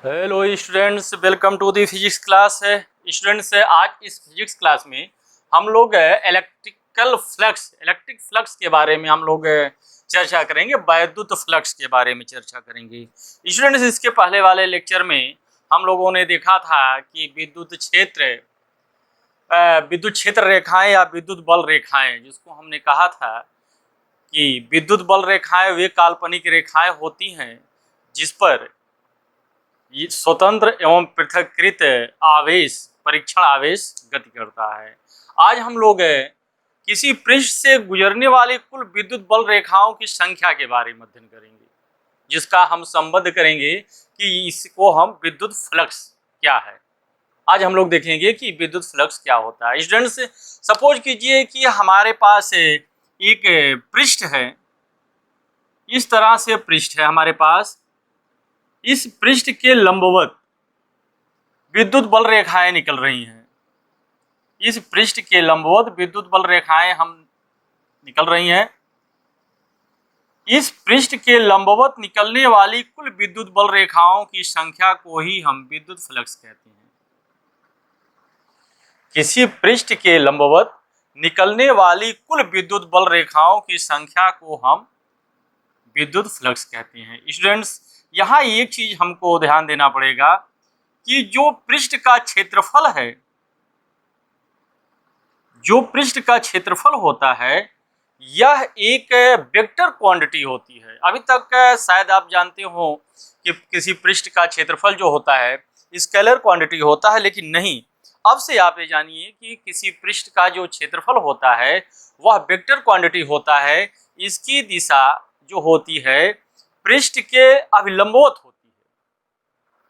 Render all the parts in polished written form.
Hello students, welcome to the physics class है। Students, आज इस फिजिक्स क्लास में हम लोग इलेक्ट्रिक फ्लक्स के बारे में हम लोग चर्चा करेंगे। वैद्युत फ्लक्स के बारे में चर्चा करेंगे। स्टूडेंट्स, इसके पहले वाले लेक्चर में हम लोगों ने देखा था कि विद्युत क्षेत्र रेखाएं या विद्युत बल रेखाएं, जिसको हमने कहा था कि विद्युत बल रेखाएं वे काल्पनिक रेखाएं होती हैं जिस पर स्वतंत्र एवं पृथक्कृत आवेश परीक्षण आवेश गति करता है। आज हम लोग किसी पृष्ठ से गुजरने वाली कुल विद्युत बल रेखाओं की संख्या के बारे में अध्ययन करेंगे, जिसका हम संबंध करेंगे कि इसको हम विद्युत फ्लक्स क्या है। आज हम लोग देखेंगे कि विद्युत फ्लक्स क्या होता है। स्टूडेंट्स, सपोज कीजिए कि हमारे पास एक पृष्ठ है, इस तरह से पृष्ठ है हमारे पास। इस पृष्ठ के लंबवत विद्युत बल रेखाएं निकल रही हैं। इस पृष्ठ के लंबवत विद्युत बल रेखाएं निकल रही हैं। इस पृष्ठ के लंबवत निकलने वाली कुल विद्युत बल रेखाओं की संख्या को ही हम विद्युत फ्लक्स कहते हैं। किसी पृष्ठ के लंबवत निकलने वाली कुल विद्युत बल रेखाओं की संख्या को हम विद्युत फ्लक्स कहते हैं। स्टूडेंट्स, यहाँ एक चीज हमको ध्यान देना पड़ेगा कि जो पृष्ठ का क्षेत्रफल होता है, यह एक वेक्टर क्वांटिटी होती है। अभी तक शायद आप जानते हो कि किसी पृष्ठ का क्षेत्रफल जो होता है स्केलर क्वांटिटी होता है, लेकिन नहीं, अब से आप ये जानिए कि किसी पृष्ठ का जो क्षेत्रफल होता है वह वेक्टर क्वांटिटी होता है। इसकी दिशा जो होती है पृष्ठ के अभिलंबवत होती है।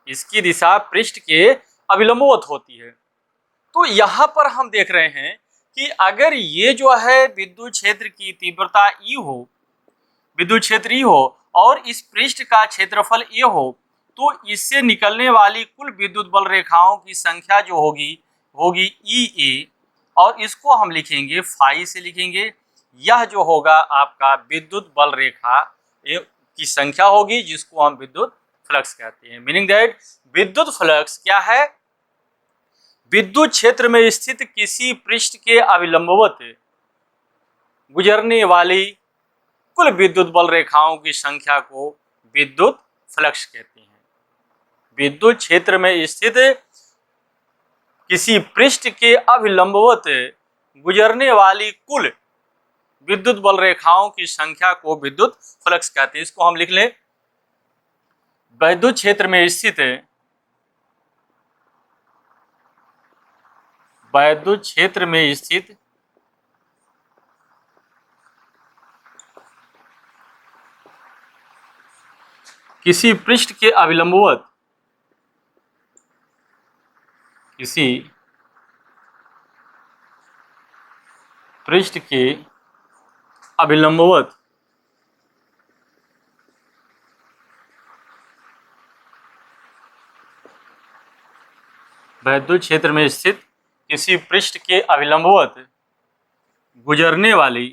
इसकी दिशा पृष्ठ के अभिलंबवत होती है। तो यहाँ पर हम देख रहे हैं कि अगर ये जो है विद्युत क्षेत्र की तीव्रता E हो, विद्युत क्षेत्र E हो, और इस पृष्ठ का क्षेत्रफल A हो, तो इससे निकलने वाली कुल विद्युत बल रेखाओं की संख्या जो होगी EA, और इसको हम लिखेंगे फाई से लिखेंगे। यह जो होगा आपका विद्युत बल रेखा की संख्या होगी, जिसको हम विद्युत फ्लक्स कहते हैं। मीनिंग दैट विद्युत फ्लक्स क्या है? विद्युत क्षेत्र में स्थित किसी पृष्ठ के अभिलंबवत गुजरने वाली कुल विद्युत बल रेखाओं की संख्या को विद्युत फ्लक्स कहते हैं। विद्युत क्षेत्र में स्थित किसी पृष्ठ के अभिलंबवत गुजरने वाली कुल विद्युत बल रेखाओं की संख्या को विद्युत फ्लक्स कहते हैं। इसको हम लिख लें, विद्युत क्षेत्र में स्थित किसी पृष्ठ के अभिलंबवत विद्युत क्षेत्र में स्थित किसी पृष्ठ के अभिलंबवत गुजरने वाली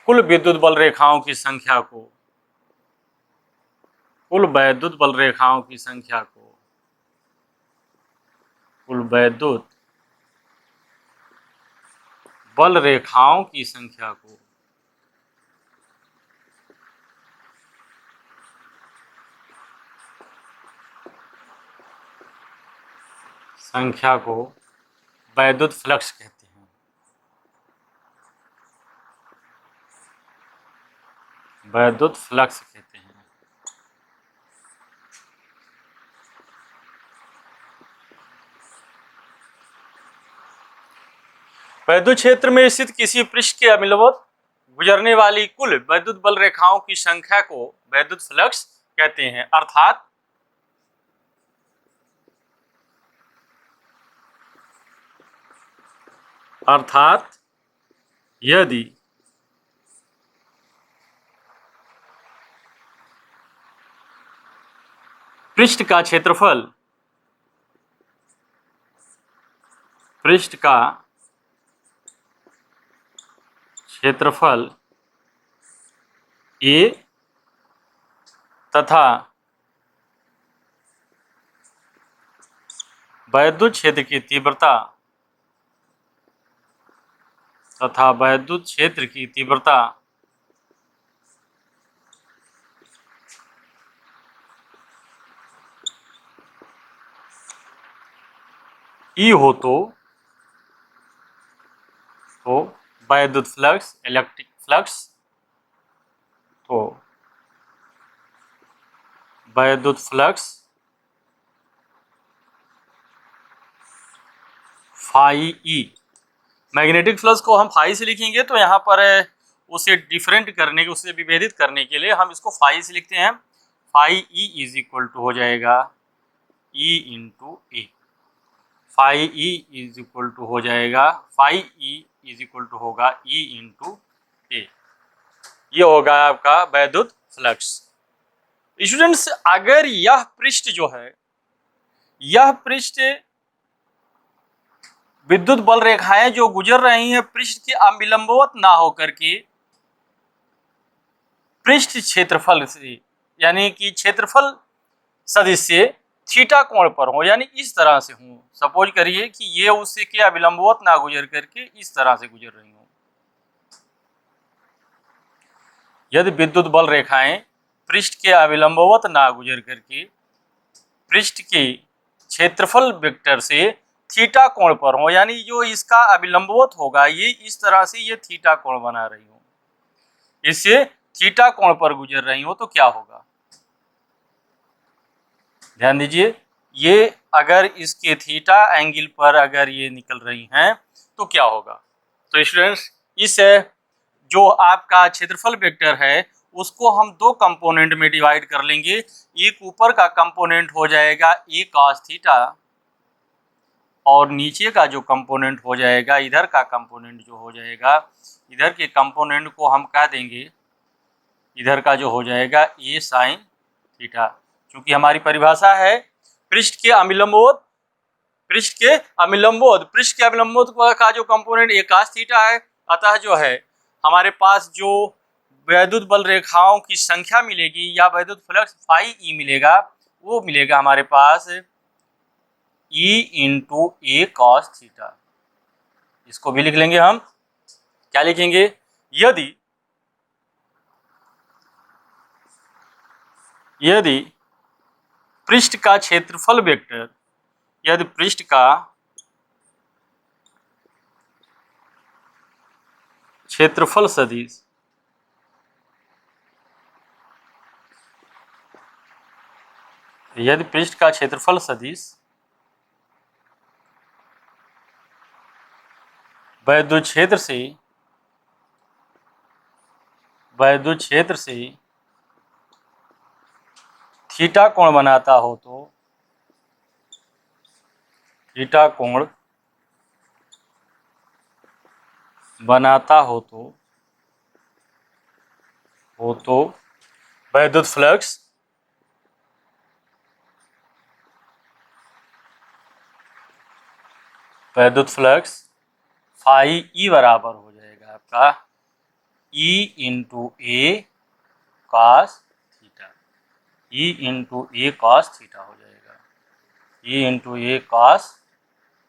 कुल विद्युत बल रेखाओं की संख्या को कुल विद्युत बल रेखाओं की संख्या को विद्युत फ्लक्स कहते हैं। विद्युत फ्लक्स कहते हैं। विद्युत क्षेत्र में स्थित किसी पृष्ठ के अभिलंबवत गुजरने वाली कुल विद्युत बल रेखाओं की संख्या को विद्युत फ्लक्स कहते हैं। अर्थात यदि पृष्ठ का क्षेत्रफल ए तथा वैद्युत क्षेत्र की तीव्रता ई हो तो वैद्युत फ्लक्स, इलेक्ट्रिक फ्लक्स, तो वैद्युत flux phi E, magnetic flux को हम फाई से लिखेंगे तो यहाँ पर उसे डिफरेंट करने के, उसे विभेदित करने के लिए हम इसको फाई से लिखते हैं। Phi E is equal to हो जाएगा E into A, phi E is equal to हो जाएगा, phi E is equal to होगा ई इंटू ए। ये होगा आपका वैद्युत फ्लक्स। स्टूडेंट्स, अगर यह पृष्ठ जो है, यह पृष्ठ विद्युत बल रेखाएं जो गुजर रही हैं पृष्ठ के अभिलंबवत ना होकर के पृष्ठ क्षेत्रफल से, यानी कि क्षेत्रफल सदिश से थीटा कोण पर हो, यानी इस तरह से हो। सपोज करिए कि ये उससे के अभिलंबवत ना गुजर करके इस तरह से गुजर रही हो। यदि विद्युत बल रेखाएं पृष्ठ के अभिलंबवत ना गुजर करके पृष्ठ के क्षेत्रफल वेक्टर से थीटा कोण पर हो, यानी जो इसका अभिलंबवत होगा ये इस तरह से ये थीटा कोण बना रही हो, इससे थीटा कोण पर गुजर रही हो, तो क्या होगा? ध्यान दीजिए, ये अगर इसके थीटा एंगल पर अगर ये निकल रही हैं तो क्या होगा? तो स्टूडेंट्स, इस जो आपका क्षेत्रफल वेक्टर है उसको हम दो कंपोनेंट में डिवाइड कर लेंगे। एक ऊपर का कंपोनेंट हो जाएगा ए कॉस थीटा, और नीचे का जो कंपोनेंट हो जाएगा, इधर का कंपोनेंट जो हो जाएगा, इधर के कंपोनेंट को हम कह देंगे, इधर का जो हो जाएगा ए साइन थीटा। क्योंकि हमारी परिभाषा है पृष्ठ के अभिलंबवत का जो कंपोनेंट ए कॉस थीटा है, अतः जो है हमारे पास जो वैद्युत बल रेखाओं की संख्या मिलेगी या वैद्युत फ्लक्स फाई ई मिलेगा, वो मिलेगा हमारे पास ई इंटू ए कॉस थीटा। इसको भी लिख लेंगे हम, क्या लिखेंगे? यदि पृष्ठ का क्षेत्रफल वेक्टर, यदि पृष्ठ का क्षेत्रफल सदिश वैद्युत क्षेत्र से थीटा कोण बनाता हो तो वैद्युत फ्लक्स फाई ई बराबर हो जाएगा आपका ई into A cos theta, E into A cos theta हो जाएगा, E into A cos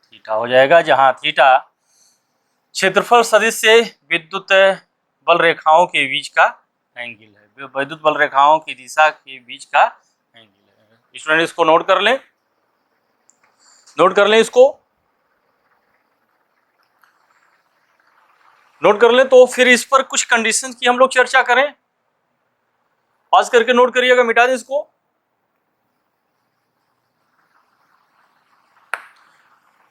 theta हो जाएगा, जहां थीटा क्षेत्रफल सदिश से विद्युत बल रेखाओं के बीच का एंगल है, वैद्युत बल रेखाओं की दिशा के बीच का एंगल है। स्टूडेंट, इसको नोट कर लें, इसको नोट कर लें। तो फिर इस पर कुछ कंडीशन की हम लोग चर्चा करें। पास करके नोट करिएगा, मिटा दें इसको।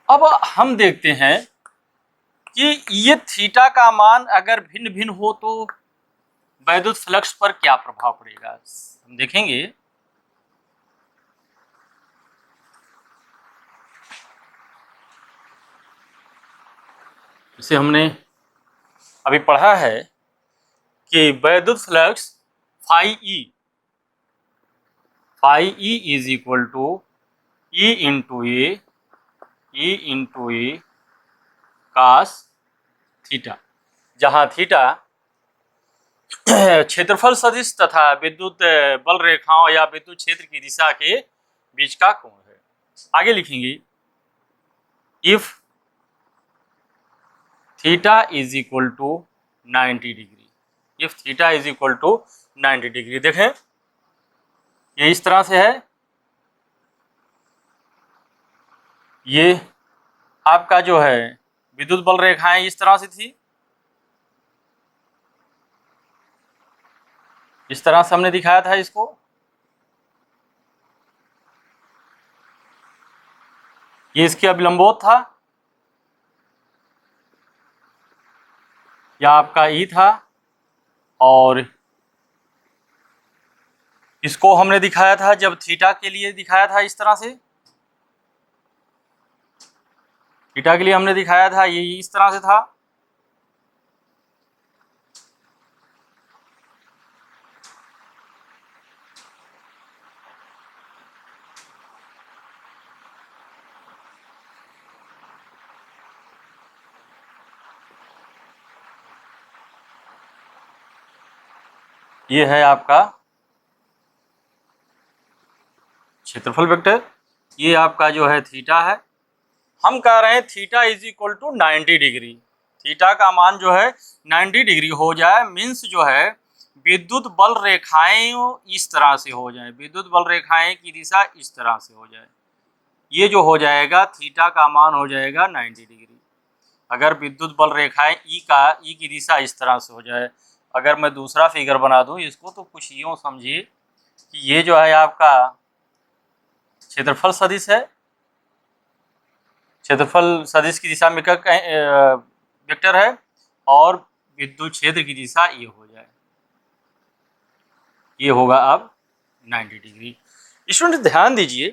अब हम देखते हैं कि ये थीटा का मान अगर भिन्न भिन्न हो तो वैद्युत फ्लक्स पर क्या प्रभाव पड़ेगा, हम देखेंगे। इसे हमने अभी पढ़ा है कि वैद्युत flux phi E is equal to E into A cos theta. जहाँ थीटा क्षेत्रफल सदिश तथा विद्युत बल रेखाओं या विद्युत क्षेत्र की दिशा के बीच का कोण है। आगे लिखेंगे, if theta is equal to 90 degree, if theta is equal to 90 degree. देखें ये इस तरह से है, ये आपका जो है विद्युत बल रेखाएं इस तरह से थी, इस तरह से हमने दिखाया था इसको। ये इसके अभिलंबोत था, या आपका ई था, और इसको हमने दिखाया था जब थीटा के लिए दिखाया था इस तरह से, थीटा के लिए हमने दिखाया था ये इस तरह से था। ये है आपका क्षेत्रफल वेक्टर, ये आपका जो है थीटा है। हम कह रहे हैं theta is equal to 90 degree, theta का मान जो है 90 डिग्री हो जाए, मीन्स जो है विद्युत बल रेखाएं इस तरह से हो जाए, विद्युत बल रेखाएं की दिशा इस तरह से हो जाए। ये जो हो जाएगा थीटा का मान हो जाएगा 90 डिग्री। अगर विद्युत बल रेखाएं ई की दिशा इस तरह से हो जाए, अगर मैं दूसरा फिगर बना दूं इसको, तो कुछ यूँ समझिए कि ये जो है आपका क्षेत्रफल सदिश है, क्षेत्रफल सदिश की दिशा में वेक्टर है, और विद्युत क्षेत्र की दिशा ये हो जाए, ये होगा अब 90 डिग्री। स्टूडेंट ध्यान दीजिए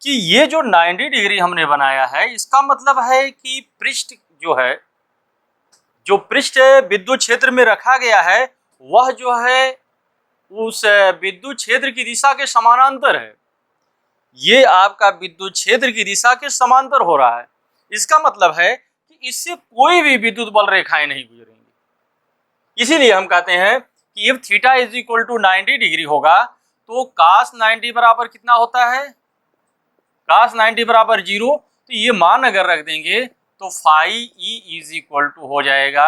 कि ये जो 90 डिग्री हमने बनाया है, इसका मतलब है कि पृष्ठ जो है, जो पृष्ठ विद्युत क्षेत्र में रखा गया है, वह जो है उस विद्युत क्षेत्र की दिशा के समानांतर है। ये आपका विद्युत क्षेत्र की दिशा के समांतर हो रहा है। इसका मतलब है कि इससे कोई भी विद्युत बल रेखाएं नहीं गुजरेंगी। इसीलिए हम कहते हैं कि if theta is equal to 90 degree होगा, तो cos 90 बराबर कितना होता है, cos 90 बराबर 0। तो ये मान अगर रख देंगे तो phi E is equal to हो जाएगा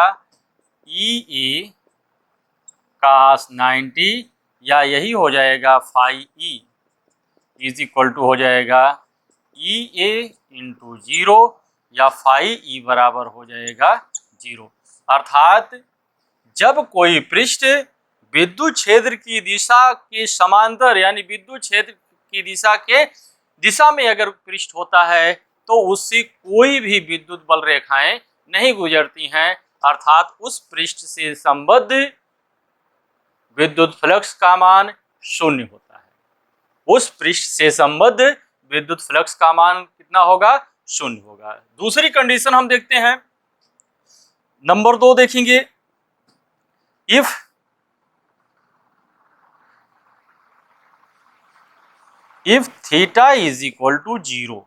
ई ए cos 90, या यही हो जाएगा phi E is equal to हो जाएगा ई ए इंटू 0, या फाई ई बराबर हो जाएगा 0। अर्थात जब कोई पृष्ठ विद्युत क्षेत्र की दिशा के समांतर, यानी विद्युत क्षेत्र की दिशा में अगर पृष्ठ होता है, तो उससे कोई भी विद्युत बल रेखाएं नहीं गुजरती हैं। अर्थात उस पृष्ठ से संबद्ध विद्युत फ्लक्स का मान शून्य होता है। उस पृष्ठ से संबद्ध विद्युत फ्लक्स का मान कितना होगा, शून्य होगा। दूसरी कंडीशन हम देखते हैं, नंबर 2 देखेंगे, if theta is equal to 0,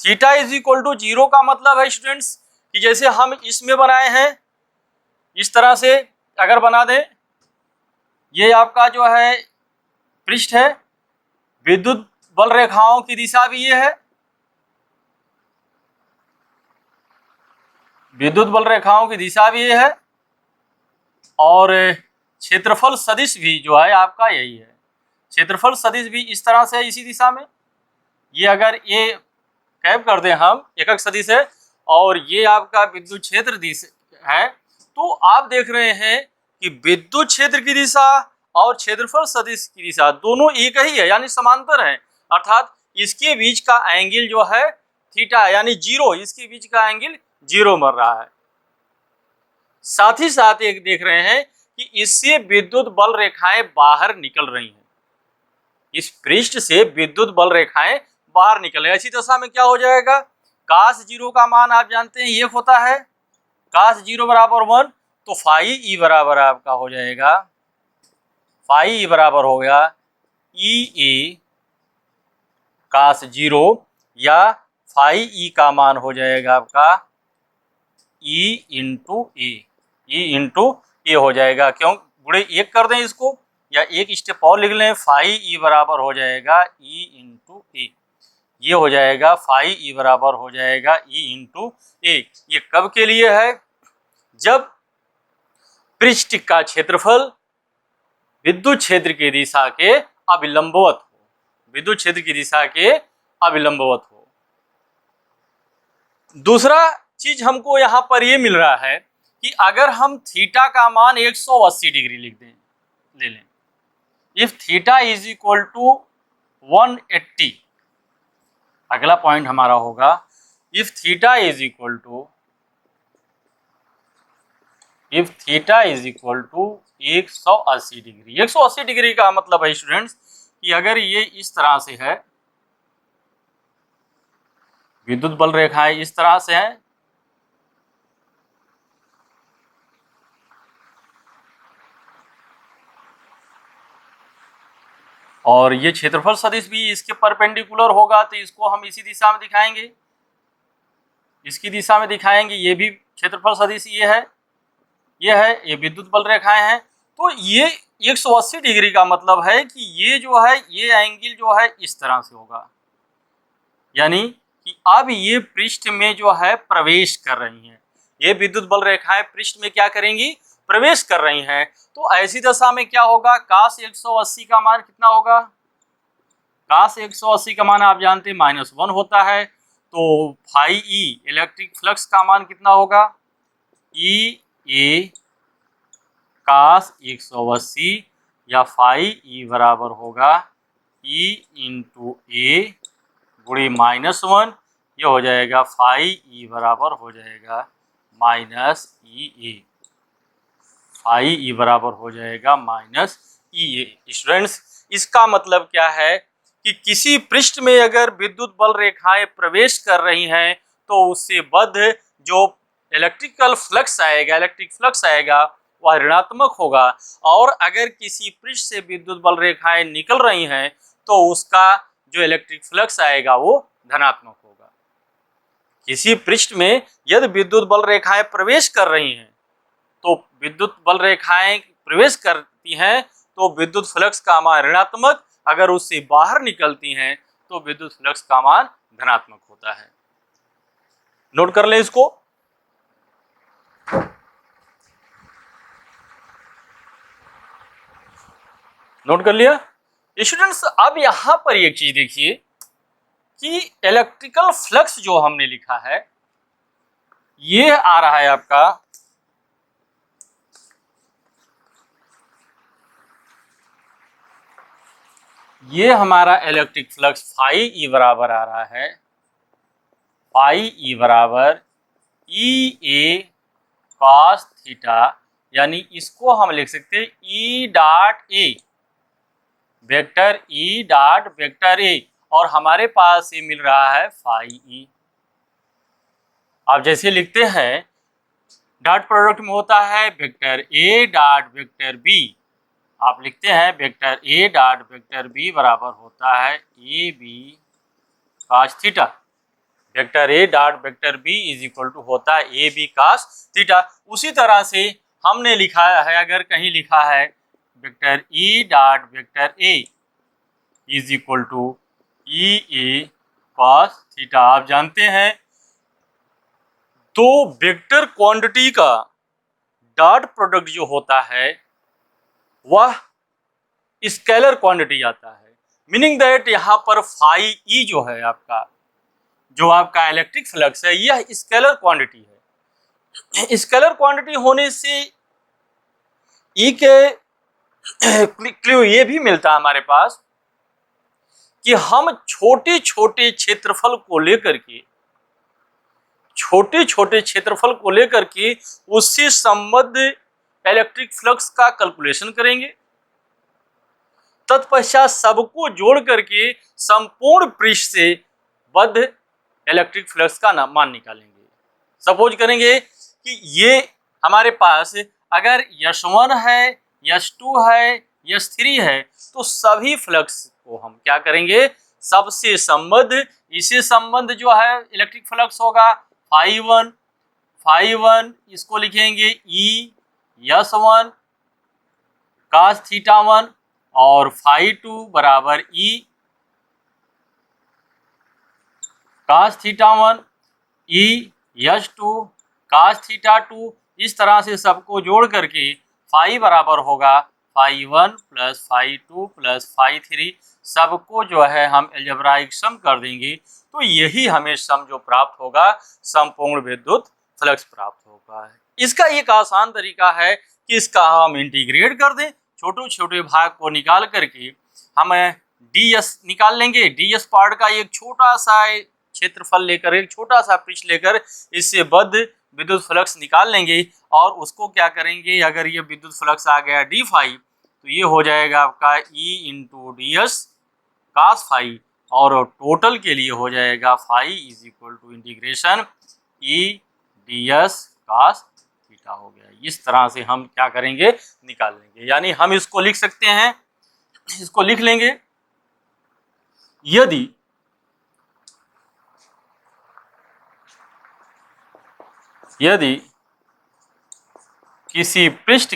theta is equal to 0 का मतलब है स्टूडेंट्स कि जैसे हम इसमें बनाए हैं इस तरह से अगर बना दें, ये आपका जो है पृष्ठ है, विद्युत बल रेखाओं की दिशा भी ये है, विद्युत बल रेखाओं की दिशा भी ये है, और क्षेत्रफल सदिश भी जो है आपका यही है, क्षेत्रफल सदिश भी इस तरह से इसी दिशा में। ये अगर ये कैप कर दें हम, एकक सदिश है, और ये आपका विद्युत क्षेत्र दिशा है, तो आप देख रहे हैं कि विद्युत क्षेत्र की दिशा और क्षेत्रफल सदिश की दिशा दोनों एक ही है, यानी समांतर है। अर्थात इसके बीच का एंगल जो है थीटा, यानी 0, इसके बीच का एंगल 0 बन रहा है। साथ ही साथ एक देख रहे हैं कि इससे विद्युत बल रेखाएं बाहर निकल रही हैं, इस पृष्ठ से विद्युत बल रेखाएं बाहर निकल रही। ऐसी दशा में क्या हो जाएगा, cos 0 का मान आप जानते हैं 1 होता है, cos 0 बराबर 1, तो फाई ई बराबर आपका हो जाएगा, फाई ई बराबर हो गया ई ए cos 0, या फाई ई का मान हो जाएगा आपका ई इंटू ए, ई इंटू ए हो जाएगा। क्यों गुणे एक कर दें इसको, या एक स्टेप और लिख लें, फाई ई बराबर हो जाएगा ई इंटू ए। ये हो जाएगा फाई ई बराबर हो जाएगा ई इंटू ए। ये कब के लिए है? जब पृष्ठ का क्षेत्रफल विद्युत क्षेत्र की दिशा के अभिलंबवत हो, विद्युत क्षेत्र की दिशा के अभिलंबवत हो। दूसरा चीज हमको यहाँ पर ये मिल रहा है कि अगर हम थीटा का मान 180 डिग्री लिख दें, ले लें, if theta is equal to 180, अगला पॉइंट हमारा होगा if theta is equal to 180 degree. 180 degree का मतलब है स्टूडेंट्स कि अगर ये इस तरह से है, विद्युत बल रेखाएं इस तरह से है, और ये क्षेत्रफल सदिश भी इसके परपेंडिकुलर होगा, तो इसको हम इसी दिशा में दिखाएंगे, इसकी दिशा में दिखाएंगे। ये भी क्षेत्रफल सदिश ये है, ये विद्युत बल रेखाएं हैं। तो ये 180 डिग्री का मतलब है कि ये जो है, ये एंगल जो है इस तरह से होगा, यानी कि अब ये पृष्ठ में जो है प्रवेश कर रही हैं, ये विद्युत बल रेखाएं पृष्ठ में क्या करेंगी? प्रवेश कर रही हैं। तो ऐसी दशा में क्या होगा? काश 180 का मान कितना होगा? काश 180 का मान आप जानते हैं -1 होता है। तो फाई ई इलेक्ट्रिक फ्लक्स का मान कितना होगा? ई ए काश 180 या फाई ई बराबर होगा ई इंटू ए गुणे -1, ये हो जाएगा फाई ई बराबर हो जाएगा माइनस ई ए, फाई ई बराबर हो जाएगा माइनस ई ए। स्टूडेंट्स इसका मतलब क्या है कि किसी पृष्ठ में अगर विद्युत बल रेखाएं प्रवेश कर रही हैं तो उससे बद्ध जो इलेक्ट्रिक फ्लक्स आएगा वह ऋणात्मक होगा, और अगर किसी पृष्ठ से विद्युत बल रेखाएं निकल रही हैं तो उसका जो इलेक्ट्रिक फ्लक्स आएगा वो धनात्मक होगा। किसी पृष्ठ में यदि विद्युत बल रेखाएं प्रवेश कर रही हैं तो विद्युत बल रेखाएं प्रवेश करती हैं तो विद्युत फ्लक्स का मान ऋणात्मक, अगर उससे बाहर निकलती हैं तो विद्युत फ्लक्स का मान धनात्मक होता है। नोट कर लें इसको। नोट कर लिया स्टूडेंट्स। अब यहां पर एक चीज देखिए कि इलेक्ट्रिकल फ्लक्स जो हमने लिखा है ये आ रहा है आपका ये हमारा इलेक्ट्रिक फ्लक्स फाई ई बराबर आ रहा है, फाई ई बराबर ई ए कॉस थीटा, यानी इसको हम लिख सकते हैं E dot A vector E dot vector ए, और हमारे पास ये मिल रहा है फाई ई। आप जैसे लिखते हैं डॉट प्रोडक्ट में होता है vector A dot vector B, आप लिखते हैं vector A dot vector B बराबर होता है A B cos theta. Vector A dot vector B is equal to होता है ए बी कॉस थीटा। उसी तरह से हमने लिखा है, अगर कहीं लिखा है vector E dot vector A is equal to E A cos theta, आप जानते हैं तो वेक्टर क्वांटिटी का डॉट प्रोडक्ट जो होता है वह स्केलर क्वांटिटी आता है, मीनिंग दैट यहाँ पर फाई ई जो है आपका, जो आपका इलेक्ट्रिक फ्लक्स है, यह स्केलर क्वांटिटी है। स्केलर क्वांटिटी होने से एक क्लू ये भी मिलता है हमारे पास कि हम छोटे छोटे क्षेत्रफल को लेकर के उससे संबद्ध इलेक्ट्रिक फ्लक्स का कैलकुलेशन करेंगे, तत्पश्चात सबको जोड़ करके संपूर्ण पृष्ठ से बद्ध इलेक्ट्रिक फ्लक्स का मान निकालेंगे। सपोज करेंगे कि ये हमारे पास अगर यश1 है, यश2 है, यश3 है, तो सभी फ्लक्स को हम क्या करेंगे? सबसे संबद्ध, इसे संबंध जो है इलेक्ट्रिक फ्लक्स होगा फाई वन, इसको लिखेंगे ई S1 cos θ1 और φ2 बराबर E cos θ1 E S2 cos θ2। इस तरह से सबको जोड़ करके फाई बराबर होगा φ1 प्लस φ2 प्लस φ3। सबको जो है हम अलजेब्राइक सम कर देंगे तो यही हमें सम जो प्राप्त होगा संपूर्ण विद्युत फ्लक्स प्राप्त होगा। इसका एक आसान तरीका है कि इसका हम इंटीग्रेट कर दें, छोटे छोटे भाग को निकाल करके हम ds निकाल लेंगे। ds पार्ट का एक छोटा सा क्षेत्रफल लेकर, एक छोटा सा पृष्ठ लेकर इससे बद्ध विद्युत फ्लक्स निकाल लेंगे और उसको क्या करेंगे, अगर ये विद्युत फ्लक्स आ गया डी फाई तो ये हो जाएगा आपका E into D S cos phi और टोटल के लिए हो जाएगा phi is equal to integration E D S cos theta हो गया। इस तरह से हम क्या करेंगे, निकाल लेंगे। यानी हम इसको लिख सकते हैं, इसको लिख लेंगे, यदि किसी पृष्ठ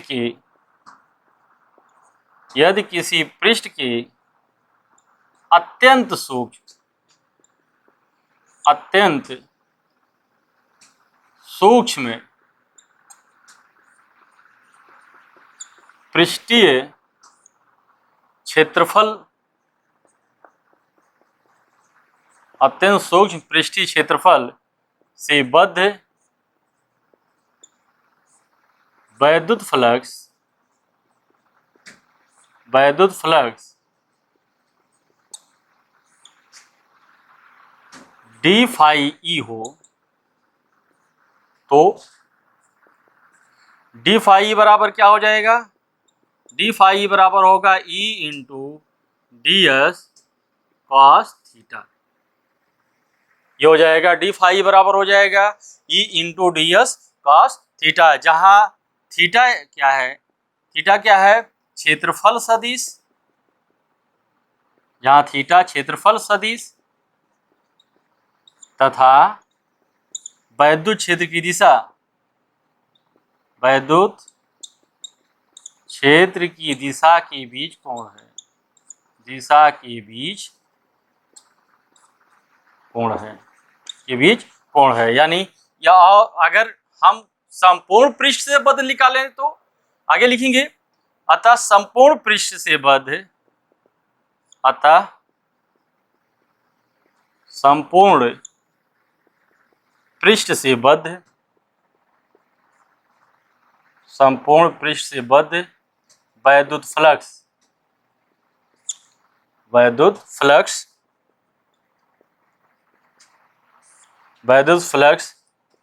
के अत्यंत सूक्ष्म पृष्ठीय क्षेत्रफल से बद्ध वैद्युत फ्लक्स डी फाई ई हो तो डी फाई बराबर क्या हो जाएगा, डी फाई बराबर होगा E into D S cos theta. ये हो जाएगा डी फाई बराबर हो जाएगा E into D S cos theta, जहां थीटा क्या है, क्षेत्रफल सदिश, जहां थीटा क्षेत्रफल सदिश तथा वैद्युत क्षेत्र की दिशा, वैद्युत क्षेत्र की दिशा के बीच कोण है, यानी या अगर हम संपूर्ण पृष्ठ से बद्ध निकालें तो आगे लिखेंगे, अतः संपूर्ण पृष्ठ से बद्ध, संपूर्ण पृष्ठ से बद्ध वैद्युत flux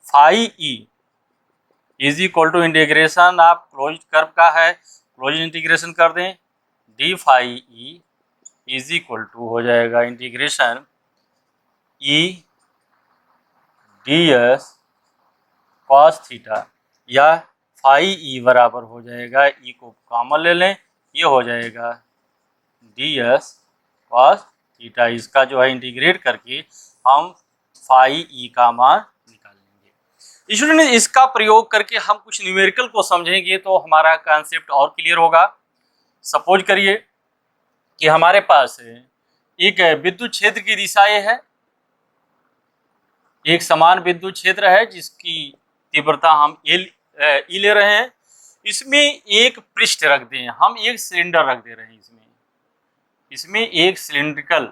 phi E is equal to integration, आप क्लोज कर्व का है, क्लोज इंटीग्रेशन कर दें, D phi E is equal to हो जाएगा integration E D S cos theta, या फाई ई बराबर हो जाएगा, E को कॉमन ले लें, ये हो जाएगा डी एस कॉस थीटा। इसका जो है इंटीग्रेट करके हम फाई ई का मान निकाल लेंगे। स्टूडेंट, इसका प्रयोग करके हम कुछ न्यूमेरिकल को समझेंगे तो हमारा कॉन्सेप्ट और क्लियर होगा। सपोज करिए कि हमारे पास एक विद्युत क्षेत्र की दिशा ये है, एक समान विद्युत क्षेत्र है जिसकी तीव्रता हम ई ले रहे हैं। इसमें एक पृष्ठ रख दें, हम एक सिलेंडर रख दे रहे हैं, इसमें एक सिलिंड्रिकल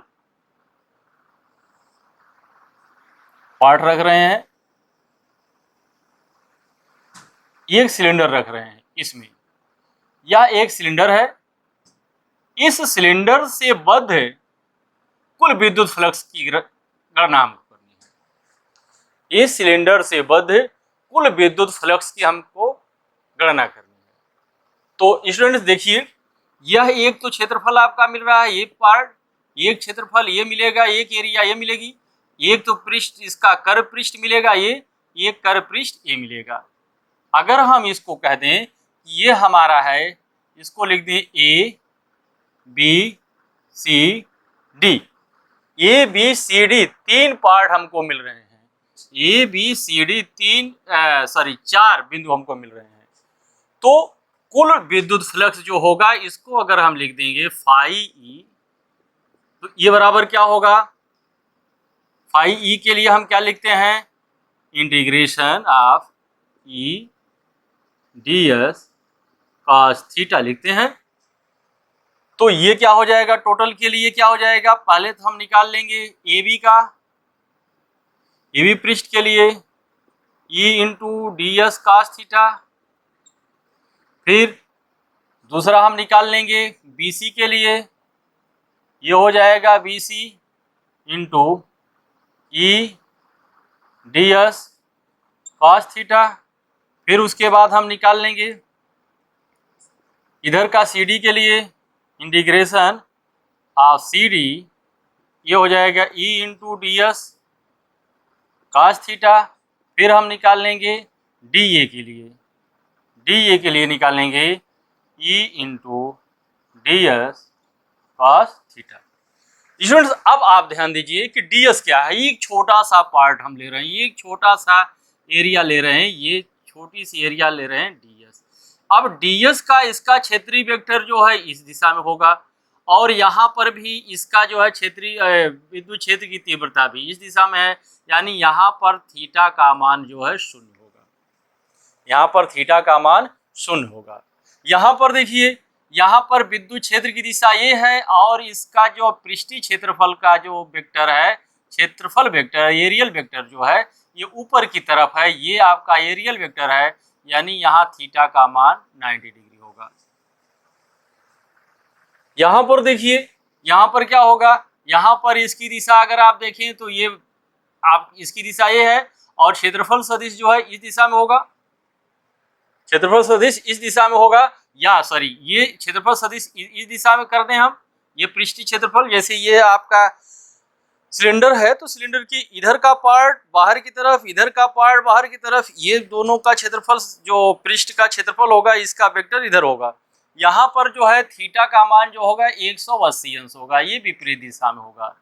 पार्ट रख रहे हैं, एक सिलेंडर रख रहे हैं इसमें, या एक सिलेंडर है, इस सिलेंडर से बद्ध कुल विद्युत फ्लक्स की गणना करनी है। इस सिलेंडर से बद्ध कुल विद्युत फ्लक्स की हमको गणना करनी है। तो स्टूडेंट्स देखिए, यह एक तो क्षेत्रफल आपका मिल रहा है, एक पार्ट, एक क्षेत्रफल ये मिलेगा, एक एरिया ये मिलेगी, एक तो पृष्ठ इसका कर्व पृष्ठ मिलेगा, ये एक कर्व पृष्ठ ये मिलेगा। अगर हम इसको कह दें ये हमारा है, इसको लिख दें A B C D, A B C D तीन पार्ट हमको मिल रहे हैं, ए बी सी डी चार बिंदु हमको मिल रहे हैं। तो कुल विद्युत फ्लक्स जो होगा इसको अगर हम लिख देंगे फाई ई, तो ये बराबर क्या होगा, फाई ई के लिए हम क्या लिखते हैं, integration of E D S cos theta लिखते हैं। तो ये क्या हो जाएगा, टोटल के लिए क्या हो जाएगा, पहले तो हम निकाल लेंगे ए बी का, ए बी पृष्ठ के लिए ई into D S cos theta, फिर दूसरा हम निकाल लेंगे बी सी के लिए, ये हो जाएगा B C into E D S cos theta, फिर उसके बाद हम निकाल लेंगे इधर का सी डी के लिए, इंटीग्रेशन ऑफ सी डी, ये हो जाएगा E into D S cos theta, फिर हम निकाल लेंगे डी ए के लिए, डी ए के लिए निकालेंगे ई into D S cos theta. Students अब आप ध्यान दीजिए कि डी एस क्या है, एक छोटा सा पार्ट हम ले रहे हैं, ये एक छोटा सा एरिया ले रहे हैं, ये छोटी सी एरिया ले रहे हैं डी एस। अब डी एस का इसका क्षेत्रीय वेक्टर जो है इस दिशा में होगा, और यहाँ पर भी इसका जो है क्षेत्रीय विद्युत क्षेत्र की तीव्रता भी इस दिशा में है, यानी यहाँ पर थीटा का मान जो है 0 होगा, यहाँ पर थीटा का मान 0 होगा। यहाँ पर देखिए, यहाँ पर विद्युत क्षेत्र की दिशा ये है, और इसका जो पृष्ठीय क्षेत्रफल का जो वेक्टर है, क्षेत्रफल वेक्टर एरियल वेक्टर जो है ये ऊपर की तरफ है, ये आपका एरियल वेक्टर है, यानी यहाँ थीटा का मान 90 डिग्री होगा। यहाँ पर देखिए, यहाँ पर क्या होगा, यहाँ पर इसकी दिशा अगर आप देखें तो ये आप इसकी दिशा ये है, और क्षेत्रफल सदिश जो है इस दिशा में होगा, क्षेत्रफल सदिश इस दिशा में होगा, या सॉरी ये क्षेत्रफल सदिश इस दिशा में कर दें हम, ये पृष्ठीय क्षेत्रफल, जैसे ये आपका सिलेंडर है तो सिलेंडर की इधर का पार्ट बाहर की तरफ, इधर का पार्ट बाहर की तरफ, ये दोनों का क्षेत्रफल जो पृष्ठ का क्षेत्रफल होगा इसका वेक्टर इधर होगा। यहाँ पर जो है थीटा का मान जो होगा 180 अंश होगा, ये विपरीत दिशा में होगा,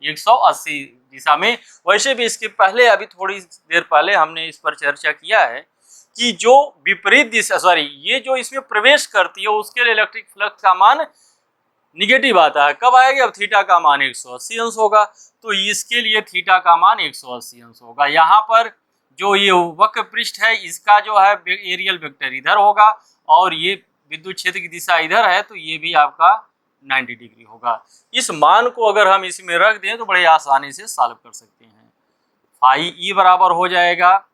180 दिशा में। वैसे भी इसके पहले अभी थोड़ी देर पहले हमने इस पर चर्चा किया है कि जो विपरीत दिशा सॉरी ये जो इसमें प्रवेश करती है उसके लिए इलेक्ट्रिक फ्लक्स का मान निगेटिव आता है, कब आएगा, अब थीटा का मान 180 अंश होगा, तो इसके लिए थीटा का मान 180 अंश होगा। यहाँ पर जो ये वक्र पृष्ठ है इसका जो है एरियल वेक्टर इधर होगा, और ये विद्युत क्षेत्र की दिशा इधर है, तो ये भी आपका 90 डिग्री होगा। इस मान को अगर हम इसमें रख दें तो बड़े आसानी से सॉल्व कर सकते हैं। फाई ई बराबर हो जाएगा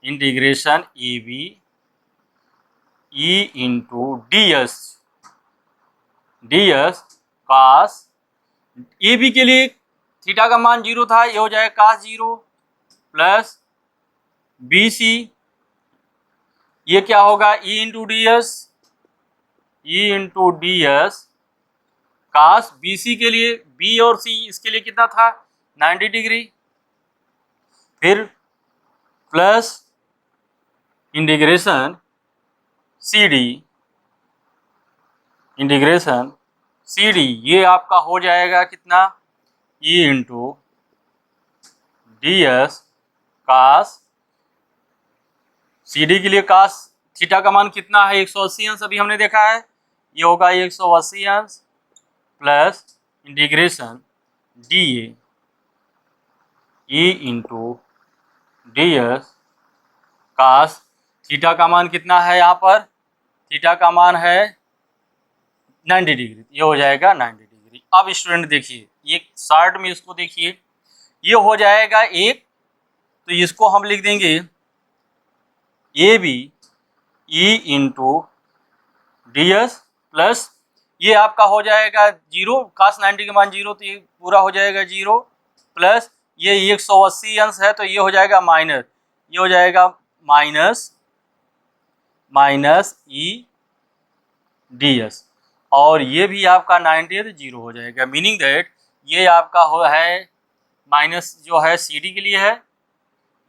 integration A B E into D S cos, A B के लिए थीटा का मान 0 था, ये हो जाएगा cos 0 प्लस बी सी, ये क्या होगा ई इंटू डी एस कास, बी सी के लिए बी और सी इसके लिए कितना था 90 डिग्री, फिर प्लस इंटीग्रेशन सी डी, ये आपका हो जाएगा कितना ई इंटू डी एस कास, सी डी के लिए कास थीटा का मान कितना है 180 अंश, अभी हमने देखा है, ये होगा 180 अंश plus integration D A into D S cos, theta का मान कितना है, यहाँ पर थीटा का मान है 90 डिग्री, ये हो जाएगा 90 डिग्री। अब स्टूडेंट देखिए ये शॉर्ट में इसको देखिए, ये हो जाएगा एक, तो इसको हम लिख देंगे A B E into D S plus, ये आपका हो जाएगा 0, कास 90 के मान 0, तो ये पूरा हो जाएगा 0 प्लस ये 180 अंश है, तो ये हो जाएगा माइनस, ये हो जाएगा माइनस ई डी एस, और ये भी आपका 90 है तो 0 हो जाएगा, मीनिंग दैट ये आपका हो है माइनस जो है सी डी के लिए है,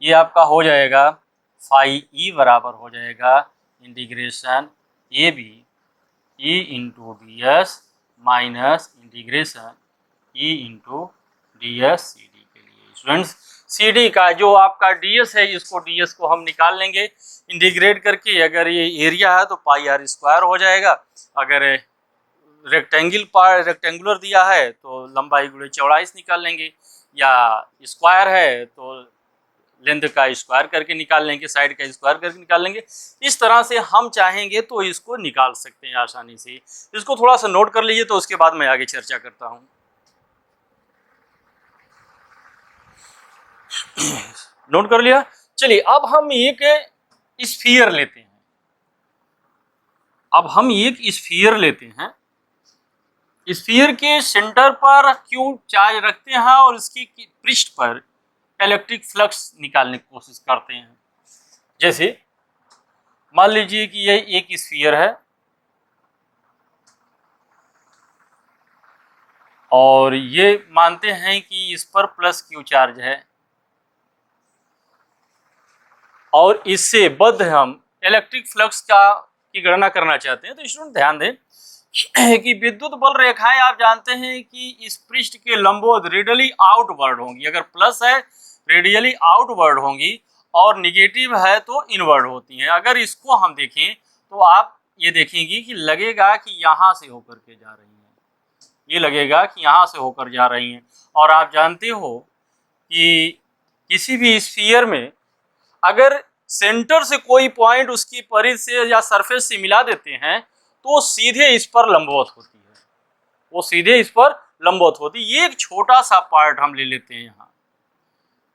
ये आपका हो जाएगा फाई ई बराबर हो जाएगा integration A B E into D S minus integration E into D S C D के लिए। स्टूडेंट्स CD का जो आपका DS है, इसको DS को हम निकाल लेंगे इंटीग्रेट करके। अगर ये एरिया है तो पाई आर स्क्वायर हो जाएगा। अगर रेक्टेंगुलर दिया है तो लंबाई गुणे चौड़ाई से निकाल लेंगे, या स्क्वायर है तो लेंथ का स्क्वायर करके निकाल लेंगे, साइड का स्क्वायर करके निकाल लेंगे। इस तरह से हम चाहेंगे तो इसको निकाल सकते हैं आसानी से। इसको थोड़ा सा नोट कर लीजिए, तो उसके बाद मैं आगे चर्चा करता हूँ। नोट कर लिया? चलिए अब हम एक स्फीयर लेते हैं। अब हम एक स्फीयर लेते हैं, स्फीयर के सेंटर पर क्यू चार्ज रखते हैं और इसकी पृष्ठ पर इलेक्ट्रिक फ्लक्स निकालने की कोशिश करते हैं। जैसे मान लीजिए कि यह एक स्फीयर है और ये मानते हैं कि इस पर प्लस क्यू चार्ज है और इससे बद्ध हम इलेक्ट्रिक फ्लक्स की गणना करना चाहते हैं। तो स्टूडेंट ध्यान दें कि विद्युत बल रेखाएं आप जानते हैं कि इस पृष्ठ के लंबवत रेडियली आउटवर्ड होंगी। अगर प्लस है रेडियली आउटवर्ड होंगी और निगेटिव है तो इनवर्ड होती हैं। अगर इसको हम देखें तो आप ये देखेंगी कि लगेगा कि यहाँ से होकर के जा रही हैं, ये लगेगा कि यहाँ से होकर जा रही हैं। और आप जानते हो कि किसी भी स्फीयर में अगर सेंटर से कोई पॉइंट उसकी परिधि से या सरफेस से मिला देते हैं तो सीधे इस पर लंबवत होती है, वो सीधे इस पर लंबवत होती है। ये एक छोटा सा पार्ट हम ले लेते हैं यहाँ,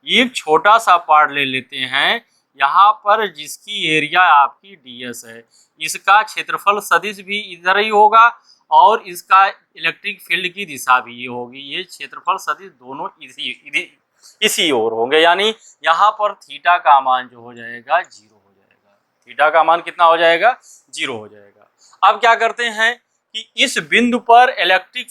एक छोटा सा पार्ट ले लेते हैं यहाँ पर, जिसकी एरिया आपकी DS है। इसका क्षेत्रफल सदिश भी इधर ही होगा और इसका इलेक्ट्रिक फील्ड की दिशा भी ये होगी। ये क्षेत्रफल सदिश दोनों इसी ओर होंगे, यानी यहाँ पर थीटा का मान जो हो जाएगा 0 हो जाएगा। थीटा का मान कितना हो जाएगा? 0 हो जाएगा। अब क्या करते हैं कि इस बिंदु पर इलेक्ट्रिक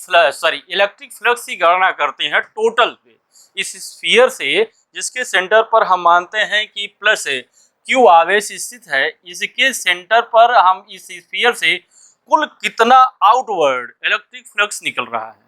फ्लक्स की गणना करते हैं टोटल पे। इस स्फीयर से जिसके सेंटर पर हम मानते हैं कि प्लस क्यू आवेश स्थित है, इसके सेंटर पर हम इस स्फीयर से कुल कितना आउटवर्ड इलेक्ट्रिक फ्लक्स निकल रहा है,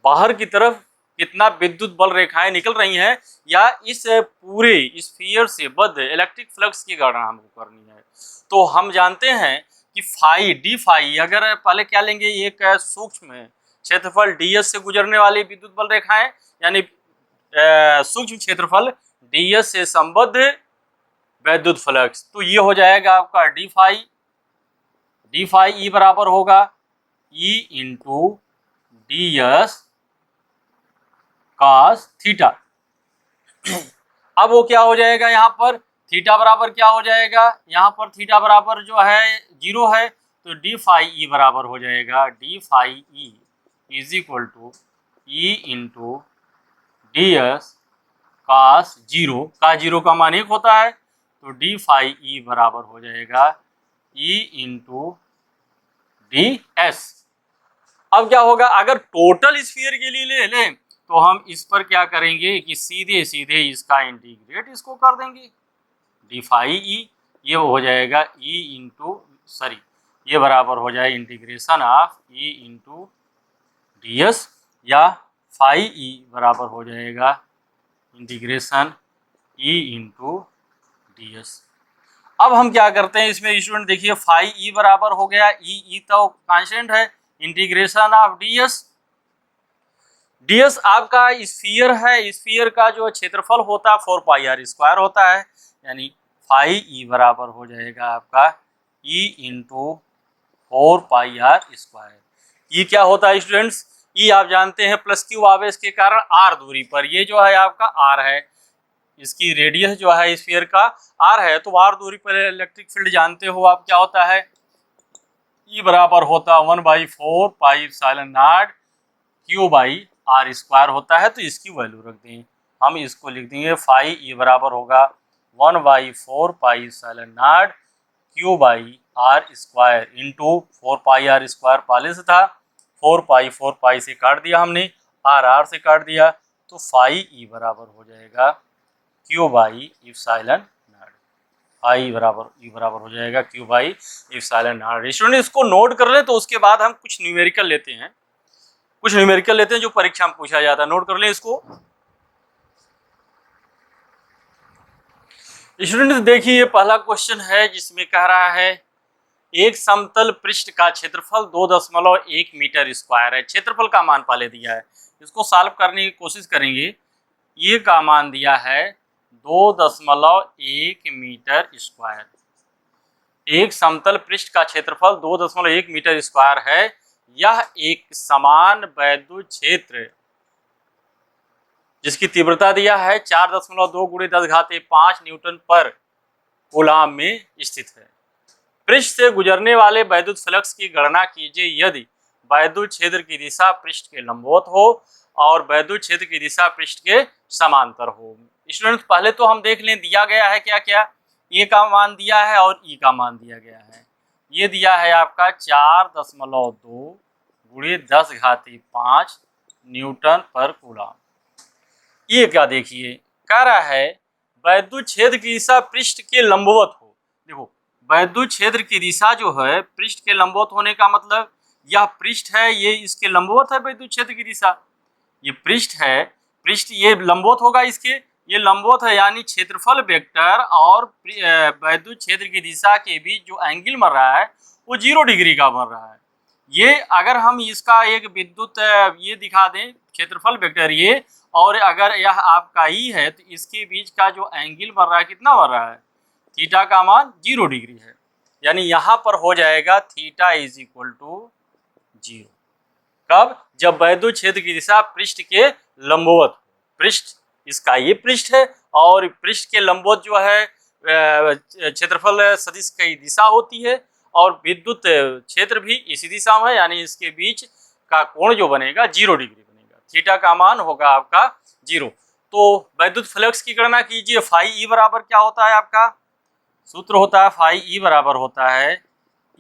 बाहर की तरफ कितना विद्युत बल रेखाएं निकल रही हैं, या इस पूरे स्फीयर से बद्ध इलेक्ट्रिक फ्लक्स की गणना हमको करनी है। तो हम जानते हैं कि फाई डी फाई, अगर पहले क्या लेंगे, एक सूक्ष्म क्षेत्रफल DS से गुजरने वाली विद्युत बल रेखाएं, यानी सूक्ष्म क्षेत्रफल DS से संबद्ध विद्युत फ्लक्स। तो ये हो जाएगा आपका डी फाई ई बराबर होगा E into DS cos theta. अब वो क्या हो जाएगा, यहाँ पर थीटा बराबर क्या हो जाएगा, यहाँ पर थीटा बराबर जो है 0 है, तो डी फाई ई बराबर हो जाएगा D phi E is equal to E into DS cos 0 का 0 का मान 1 होता है, तो डी फाई ई बराबर हो जाएगा E इंटू DS। अब क्या होगा, अगर टोटल स्फीयर के लिए ले लें तो हम इस पर क्या करेंगे कि सीधे सीधे इसका इंटीग्रेट इसको कर देंगे। डी फाई ई ये हो जाएगा E इंटू ये बराबर हो जाए integration of E into DS, या फाई ई बराबर हो जाएगा इंटीग्रेशन E इंटू DS। अब हम क्या करते हैं इसमें स्टूडेंट, देखिए फाई ई बराबर हो गया ई तो कांस्टेंट है, इंटीग्रेशन ऑफ DS आपका स्फीयर है, स्फीयर का जो क्षेत्रफल होता है 4 पाई आर स्क्वायर होता है, यानी फाई ई बराबर हो जाएगा आपका E into 4 pi R square. ये क्या होता है स्टूडेंट्स, E आप जानते हैं प्लस क्यू आवेश के कारण R दूरी पर, ये जो है आपका R है, इसकी रेडियस जो है स्फीयर का R है, तो R दूरी पर इलेक्ट्रिक फील्ड जानते हो आप क्या होता है, E बराबर होता 1/4 pi epsilon not Q by R square होता है। तो इसकी वैल्यू रख दें, हम इसको लिख देंगे फाई ई बराबर होगा 1/4 pi epsilon not Q by R square into 4 pi R square पहले से था, 4 पाई से काट दिया हमने, R से काट दिया, तो फाई ई बराबर हो जाएगा Q by epsilon naught. Phi बराबर हो जाएगा Q by epsilon naught. Student इसको नोट कर ले, तो उसके बाद हम कुछ न्यूमेरिकल लेते हैं, जो परीक्षा में पूछा जाता है। नोट कर लें इसको। स्टूडेंट देखिए, पहला क्वेश्चन है जिसमें कह रहा है एक समतल पृष्ठ का क्षेत्रफल 2.1 मीटर स्क्वायर है। क्षेत्रफल का मान पहले दिया है, इसको सॉल्व करने की कोशिश करेंगे। ये का मान दिया है 2.1 मीटर स्क्वायर। एक समतल पृष्ठ का क्षेत्रफल 2.1 मीटर स्क्वायर है। यह एक समान वैद्युत क्षेत्र जिसकी तीव्रता दिया है 4.2 × 10⁵5 न्यूटन पर कूलाम में स्थित है। पृष्ठ से गुजरने वाले वैद्युत फ्लक्स की गणना कीजिए यदि वैद्युत क्षेत्र की दिशा पृष्ठ के लंबवत हो और वैद्युत क्षेत्र की दिशा पृष्ठ के समांतर हो। स्टूडेंट्स पहले तो हम देख लें दिया गया है क्या क्या। ए का मान दिया है और ई का मान दिया गया है। ये दिया है आपका 4.2 × 10⁵5 न्यूटन पर कूलाम। ये क्या देखिए, कह रहा है वैद्युत क्षेत्र की दिशा पृष्ठ के लंबवत हो। देखो, वैद्युत क्षेत्र की दिशा जो है पृष्ठ के लंबवत होने का मतलब यह पृष्ठ है, ये इसके लंबवत है वैद्युत क्षेत्र की दिशा। ये पृष्ठ है, पृष्ठ ये लंबवत होगा इसके, ये लंबवत है, यानी क्षेत्रफल वेक्टर और वैद्युत क्षेत्र की दिशा के बीच जो एंगल बन रहा है वो 0 डिग्री का बन रहा है। ये अगर हम इसका एक विद्युत ये दिखा दें क्षेत्रफल वेक्टर ये, और अगर यह आपका ई है तो इसके बीच का जो एंगल बन रहा है कितना बन रहा है, थीटा का मान 0 डिग्री है। यानी यहाँ पर हो जाएगा थीटा इज इक्वल टू 0। कब? जब वैद्युत क्षेत्र की दिशा पृष्ठ के लंबवत हो। पृष्ठ इसका ये पृष्ठ है और पृष्ठ के लंबवत जो है क्षेत्रफल सदिश की दिशा होती है और विद्युत क्षेत्र भी इसी दिशा में है, यानी इसके बीच का कोण जो बनेगा 0 डिग्री बनेगा। थीटा का मान होगा आपका 0। तो वैद्युत फ्लक्स की गणना कीजिए। फाई ई बराबर क्या होता है आपका, सूत्र होता है फाई ई बराबर होता है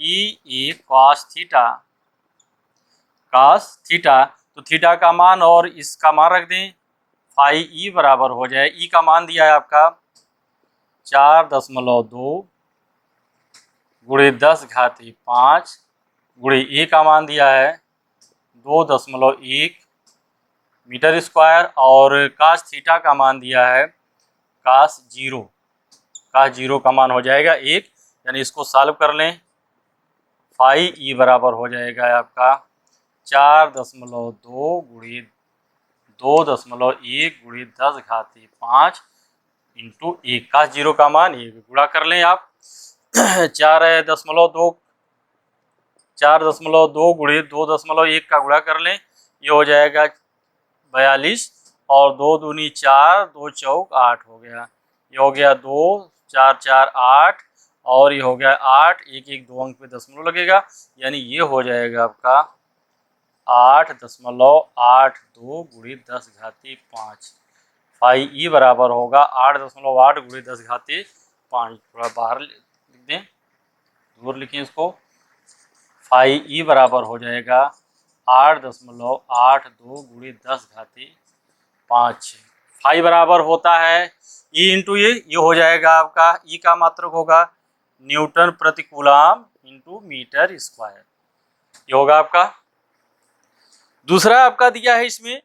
ई ए कॉस थीटा। तो थीटा का मान और इसका मान रख दें, फाई ई बराबर हो जाए, ई का मान दिया है आपका 4.2 × 10⁵5 गुणे ए का मान दिया है 2.1 मीटर स्क्वायर और कास थीटा का मान दिया है कास 0 का मान हो जाएगा 1। यानी इसको सॉल्व कर लें, फाई ई बराबर हो जाएगा आपका 4.2 × 2.1 × 10⁵5 इंटू 1 का 0 का मान 1 गुणा कर लें आप 4.2 × 2.1 का गुणा कर लें, ये हो जाएगा 42 और 2 दूनी 4, 2 चौक 8 हो गया। ये हो गया 2 4 4 8 और ये हो गया 8, 1 1 2 अंक पे दशमलव लगेगा, यानी ये हो जाएगा आपका 8.82 × 10⁵5। फाई ई बराबर होगा 8.8 × 10⁵5। थोड़ा बाहर लिख दें, दूर लिखें इसको। फाई ई बराबर हो जाएगा 8.82 × 10⁵5। फाई बराबर होता है ई इंटू ये हो जाएगा आपका ई का मात्रक होगा न्यूटन प्रति कूलाम इंटू मीटर स्क्वायर। ये होगा आपका। दूसरा आपका दिया है, इसमें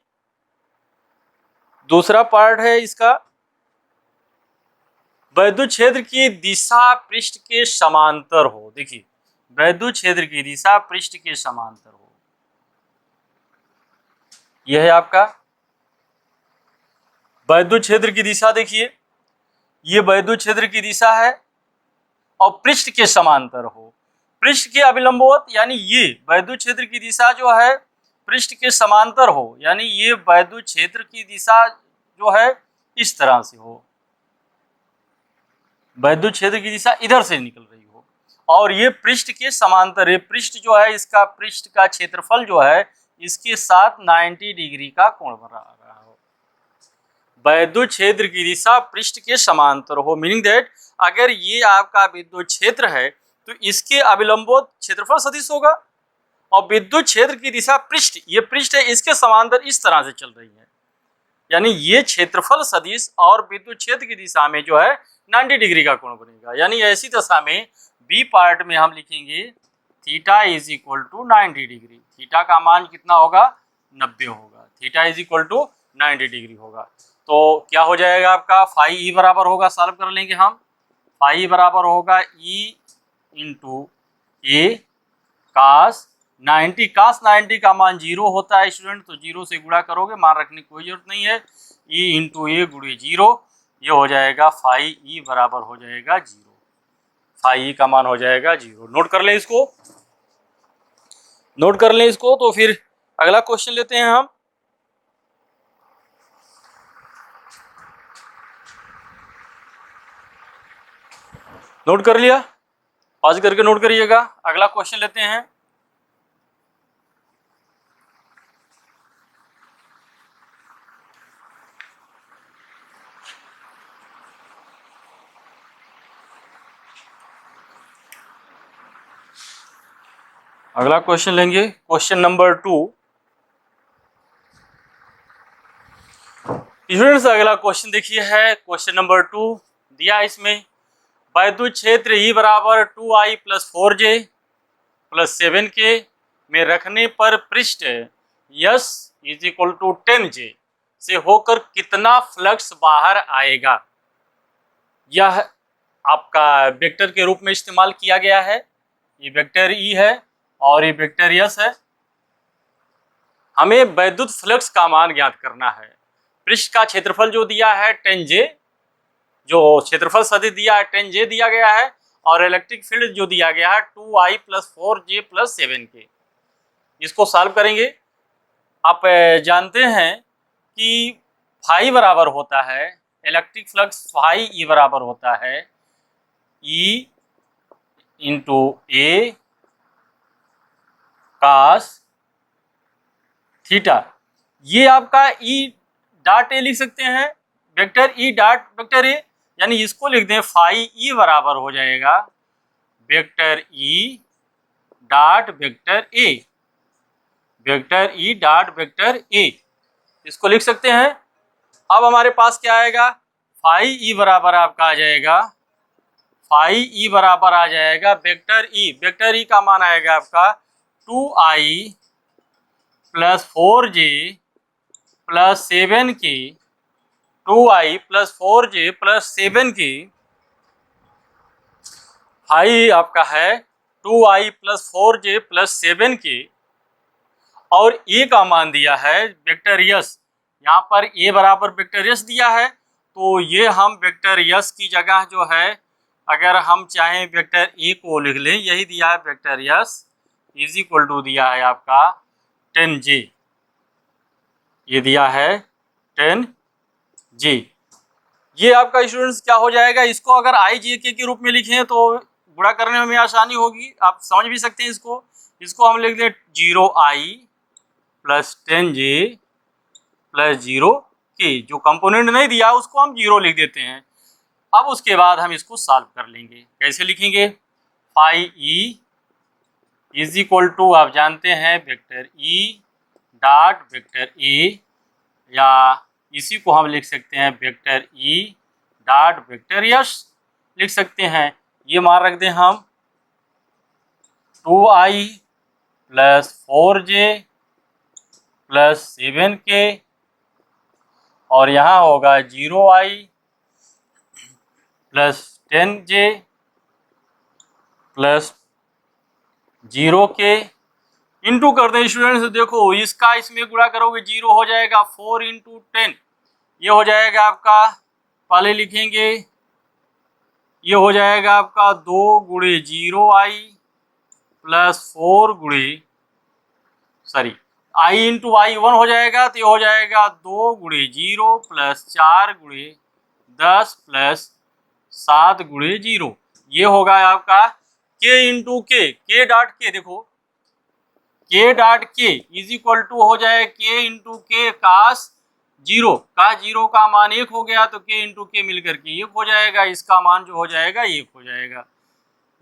दूसरा पार्ट है इसका, वैद्युत क्षेत्र की दिशा पृष्ठ के समांतर हो। देखिए, वैद्युत क्षेत्र की दिशा पृष्ठ के समांतर हो, यह है आपका वैद्युत क्षेत्र की दिशा। देखिए, ये वैद्युत क्षेत्र की दिशा है और पृष्ठ के समांतर हो, पृष्ठ के अभिलंबवत, यानी ये वैद्युत क्षेत्र की दिशा जो है पृष्ठ के समांतर हो, यानी ये वैद्युत क्षेत्र की दिशा जो है इस तरह से हो, वैद्युत क्षेत्र की दिशा इधर से निकल रही हो और ये पृष्ठ के समांतर है। पृष्ठ जो है इसका पृष्ठ का क्षेत्रफल जो है इसके साथ 90 डिग्री का कोण बना रहा हो। वैद्युत क्षेत्र की दिशा पृष्ठ के समांतर हो, मीनिंग दैट अगर ये आपका विद्युत क्षेत्र है तो इसके अभिलंबोत क्षेत्रफल सदिश होगा और विद्युत क्षेत्र की दिशा पृष्ठ, ये पृष्ठ है, इसके समांतर इस तरह से चल रही है, यानी ये क्षेत्रफल सदिश और विद्युत क्षेत्र की दिशा में जो है 90 डिग्री का कोण बनेगा। यानी ऐसी दशा में बी पार्ट में हम लिखेंगे theta is equal to 90 degree. Theta का मान कितना होगा, 90 होगा। Theta is equal to 90 degree होगा। तो क्या हो जाएगा आपका फाई ई बराबर होगा, सॉल्व कर लेंगे हम, फाई बराबर होगा ई इंटू ए कास 90। कास 90 का मान 0 होता है स्टूडेंट, तो 0 से गुणा करोगे, मान रखने की कोई जरूरत नहीं है। ई इंटू ए गुणे 0, ये हो जाएगा फाई ई बराबर हो जाएगा 0, फाई ई का मान हो जाएगा 0। नोट कर लें इसको, नोट कर लें इसको। तो फिर अगला क्वेश्चन लेते हैं हम। नोट कर लिया, पॉज करके नोट करिएगा। अगला क्वेश्चन लेते हैं। अगला क्वेश्चन लेंगे, क्वेश्चन नंबर 2। स्टूडेंट्स अगला क्वेश्चन देखिए है क्वेश्चन नंबर 2, दिया इसमें वैद्युत क्षेत्र E बराबर 2I plus 4J plus 7K में रखने पर पृष्ठ S is equal to 10J से होकर कितना फ्लक्स बाहर आएगा। यह आपका वेक्टर के रूप में इस्तेमाल किया गया है। ये वेक्टर E है और ये वेक्टर S है। हमें वैद्युत फ्लक्स का मान ज्ञात करना है। पृष्ठ का क्षेत्रफल जो दिया है 10J, जो क्षेत्रफल सदिश दिया है 10J दिया गया है, और इलेक्ट्रिक फील्ड जो दिया गया है 2I plus 4J plus 7K। इसको सॉल्व करेंगे। आप जानते हैं कि फाई बराबर होता है, इलेक्ट्रिक फ्लक्स फाई ई बराबर होता है E इंटू ए कास थीटा। ये आपका E डॉट ए लिख सकते हैं, वेक्टर E डॉट वेक्टर ए, यानी इसको लिख दें फाई ई बराबर हो जाएगा वेक्टर E डॉट वेक्टर ए, वेक्टर E डॉट वेक्टर ए, इसको लिख सकते हैं। अब हमारे पास क्या आएगा, फाई ई बराबर आपका आ जाएगा, फाई ई बराबर आ जाएगा वेक्टर E, वेक्टर E का मान आएगा आपका 2I plus 4J plus 7K, 2I plus 4J plus 7K। Phi आपका है 2I plus 4J plus 7K, और ए का मान दिया है वेक्टर यस। यहाँ पर ए बराबर वेक्टर यस दिया है, तो ये हम वेक्टर यस की जगह जो है, अगर हम चाहें वेक्टर ए को लिख लें, यही दिया है vector S is equal to दिया है आपका 10J, ये दिया है 10J। ये आपका स्टूडेंट्स क्या हो जाएगा, इसको अगर IJK के रूप में लिखें तो गुणा करने में आसानी होगी, आप समझ भी सकते हैं इसको। इसको हम लिख दें 0I plus 10J plus 0K, जो कंपोनेंट नहीं दिया उसको हम 0 लिख देते हैं। अब उसके बाद हम इसको सॉल्व कर लेंगे। कैसे लिखेंगे, phi E is equal to आप जानते हैं vector E dot vector A, या इसी को हम लिख सकते हैं vector E dot vector S लिख सकते हैं। ये मान रख दें हम 2I plus 4J plus 7K, और यहाँ होगा 0I plus 10J plus 0K। Into कर दें स्टूडेंट्स, देखो इसका इसमें गुणा करोगे 0 हो जाएगा, 4 इंटू 10 ये हो जाएगा आपका, पहले लिखेंगे ये हो जाएगा आपका 2 गुणे 0I प्लस 4 गुणे सॉरी I इंटू आई 1 हो जाएगा, तो ये हो जाएगा 2 गुणे 0 प्लस 4 गुणे 10 प्लस 7 गुणे 0। ये होगा आपका K इंटू के डॉट के, देखो K डॉट के इज इक्वल टू हो जाए K इंटू के कास 0 का 0 का मान 1 हो गया, तो K इंटू के मिलकर के 1 हो जाएगा, इसका मान जो हो जाएगा 1 हो जाएगा।